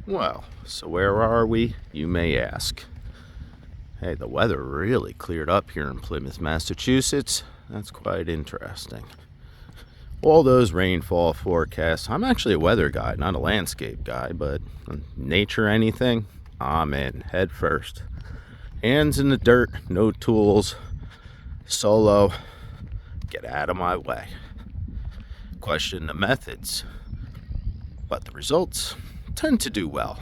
Well, so where are we, you may ask? Hey, the weather really cleared up here in Plymouth, Massachusetts. That's quite interesting. All those rainfall forecasts. I'm actually a weather guy, not a landscape guy, but nature anything, I'm in head first. Hands in the dirt, no tools, solo, get out of my way. Question the methods, but the results tend to do well.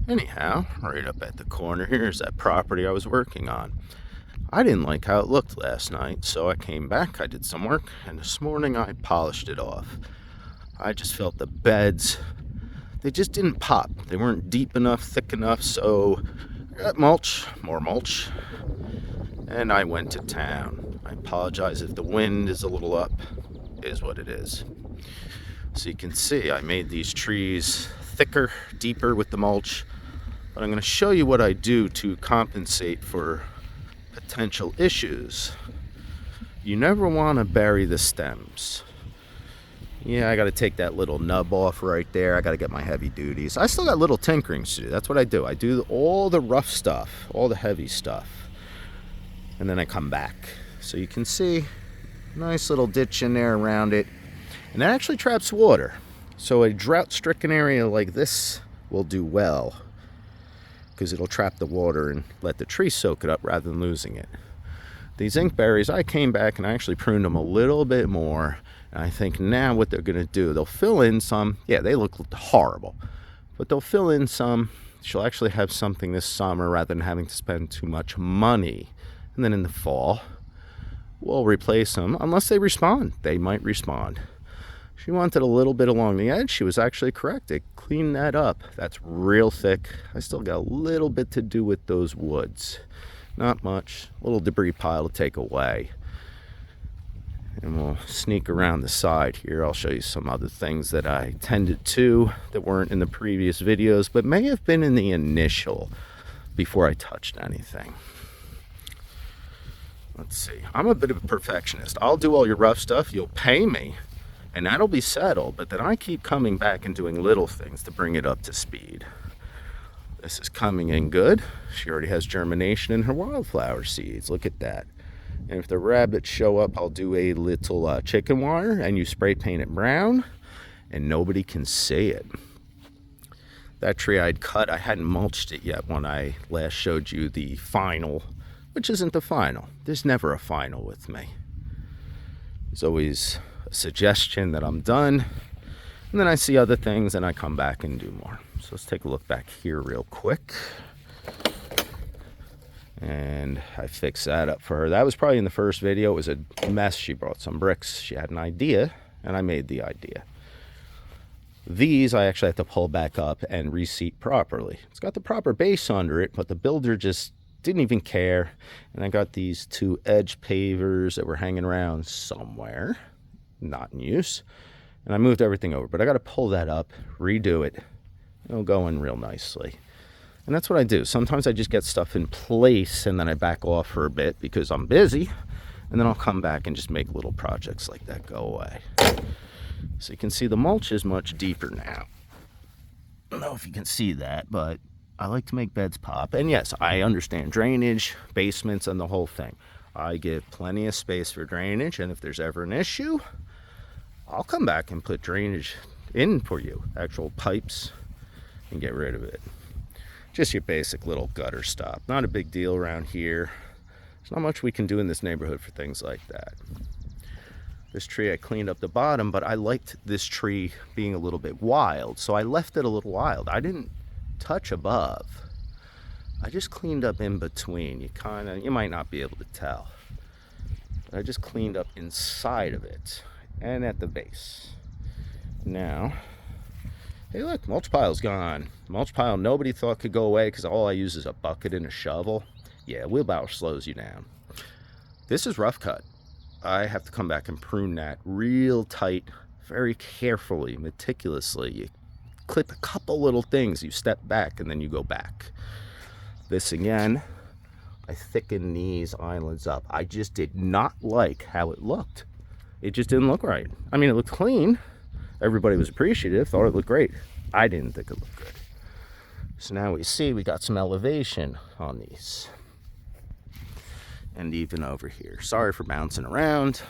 Anyhow, right up at the corner here is that property I was working on. I didn't like how it looked last night, so I came back, I did some work, and this morning I polished it off. I just felt the beds, they just didn't pop. They weren't deep enough, thick enough, so I got mulch, more mulch, and I went to town. I apologize if the wind is a little up, it is what it is. So you can see I made these trees thicker, deeper with the mulch, but I'm going to show you what I do to compensate for potential issues. You never want to bury the stems. Yeah, I got to take that little nub off right there. I got to get my heavy duties. I still got little tinkerings to do. That's what I do. I do all the rough stuff, all the heavy stuff, and then I come back. So you can see, nice little ditch in there around it. And that actually traps water. So a drought-stricken area like this will do well, because it'll trap the water and let the tree soak it up rather than losing it. These inkberries, I came back and I actually pruned them a little bit more. And I think now what they're going to do, they'll fill in some. Yeah, they look horrible, but they'll fill in some. She'll actually have something this summer rather than having to spend too much money. And then in the fall, we'll replace them unless they respond. They might respond. She wanted a little bit along the edge. She was actually correct. I cleaned that up. That's real thick. I still got a little bit to do with those woods. Not much. A little debris pile to take away. And we'll sneak around the side here. I'll show you some other things that I tended to that weren't in the previous videos, but may have been in the initial before I touched anything. Let's see. I'm a bit of a perfectionist. I'll do all your rough stuff. You'll pay me, and that'll be settled, but then I keep coming back and doing little things to bring it up to speed. This is coming in good. She already has germination in her wildflower seeds. Look at that. And if the rabbits show up, I'll do a little chicken wire, and you spray paint it brown, and nobody can see it. That tree I'd cut, I hadn't mulched it yet when I last showed you the final, which isn't the final. There's never a final with me. There's always suggestion that I'm done, and then I see other things and I come back and do more. So let's take a look back here real quick, and I fixed that up for her. That was probably in the first video. It was a mess. She brought some bricks. She had an idea and I made the idea. These I actually have to pull back up and reseat properly. It's got the proper base under it, but the builder just didn't even care. And I got these two edge pavers that were hanging around somewhere, not in use, and I moved everything over, but I got to pull that up, redo it. It'll go in real nicely, and that's what I do. Sometimes I just get stuff in place and then I back off for a bit because I'm busy, and then I'll come back and just make little projects like that go away. So you can see the mulch is much deeper now. I don't know if you can see that, but I like to make beds pop. And yes, I understand drainage, basements, and the whole thing. I give plenty of space for drainage, and if there's ever an issue, I'll come back and put drainage in for you, actual pipes, and get rid of it. Just your basic little gutter stop. Not a big deal around here. There's not much we can do in this neighborhood for things like that. This tree, I cleaned up the bottom, but I liked this tree being a little bit wild, so I left it a little wild. I didn't touch above. I just cleaned up in between. You might not be able to tell, but I just cleaned up inside of it and at the base. Now, hey look, mulch pile's gone. Mulch pile nobody thought could go away because all I use is a bucket and a shovel. Yeah, wheelbarrow slows you down. This is rough cut. I have to come back and prune that real tight, very carefully, meticulously. You clip a couple little things, you step back, and then you go back. This again, I thicken these islands up. I just did not like how it looked. It just didn't look right. I mean, it looked clean. Everybody was appreciative, thought it looked great. I didn't think it looked good. So now we see we got some elevation on these. And even over here. Sorry for bouncing around.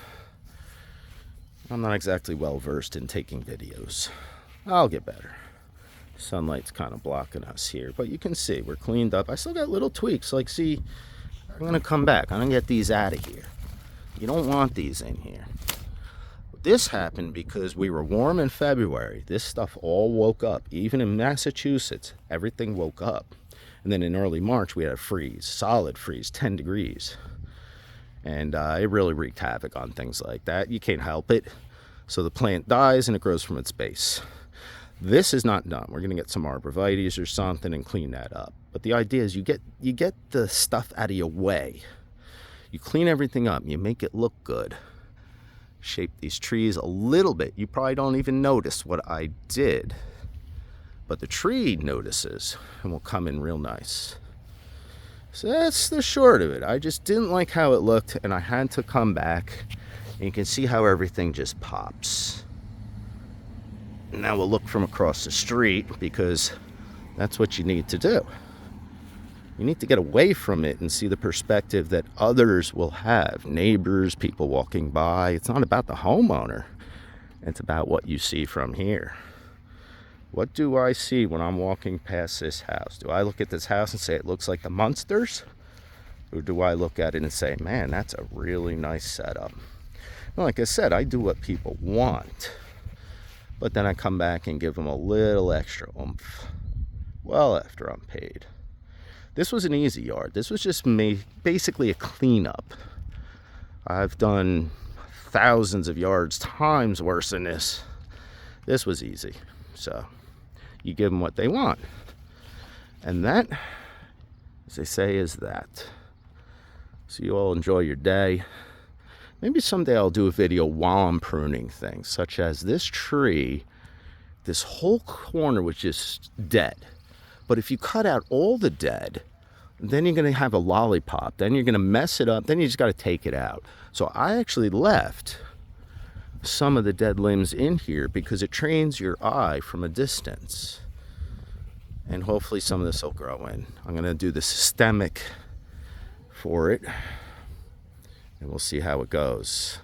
I'm not exactly well versed in taking videos. I'll get better. Sunlight's kind of blocking us here, but you can see we're cleaned up. I still got little tweaks, like see, I'm gonna come back. I'm gonna get these out of here. You don't want these in here. This happened because we were warm in February. This stuff all woke up. Even in Massachusetts, everything woke up. And then in early March, we had a freeze, solid freeze, 10 degrees. And it really wreaked havoc on things like that. You can't help it. So the plant dies and it grows from its base. This is not done. We're going to get some arborvitaes or something and clean that up. But the idea is you get the stuff out of your way. You clean everything up. You make it look good. Shape these trees a little bit. You probably don't even notice what I did. But the tree notices and will come in real nice. So that's the short of it. I just didn't like how it looked and I had to come back. And you can see how everything just pops. Now we'll look from across the street because that's what you need to do. You need to get away from it and see the perspective that others will have. Neighbors, people walking by. It's not about the homeowner. It's about what you see from here. What do I see when I'm walking past this house? Do I look at this house and say it looks like the Munsters? Or do I look at it and say, man, that's a really nice setup? Well, like I said, I do what people want. But then I come back and give them a little extra oomph. Well, after I'm paid. This was an easy yard. This was just basically a cleanup. I've done thousands of yards, times worse than this. This was easy. So you give them what they want. And that, as they say, is that. So you all enjoy your day. Maybe someday I'll do a video while I'm pruning things, such as this tree, this whole corner was just dead. But if you cut out all the dead, then you're going to have a lollipop. Then you're going to mess it up. Then you just got to take it out. So I actually left some of the dead limbs in here because it trains your eye from a distance. And hopefully some of this will grow in. I'm going to do the systemic for it. And we'll see how it goes.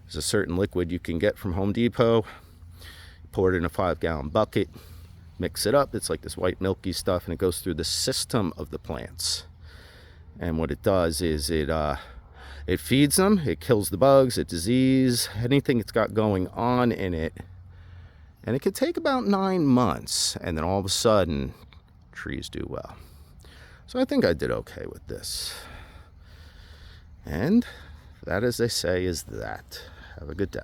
There's a certain liquid you can get from Home Depot. Pour it in a 5-gallon bucket. Mix it up. It's like this white milky stuff, and it goes through the system of the plants. And what it does is it feeds them. It kills the bugs, it disease, anything it's got going on in it. And it could take about 9 months, and then all of a sudden, trees do well. So I think I did okay with this. And that, as they say, is that. Have a good day.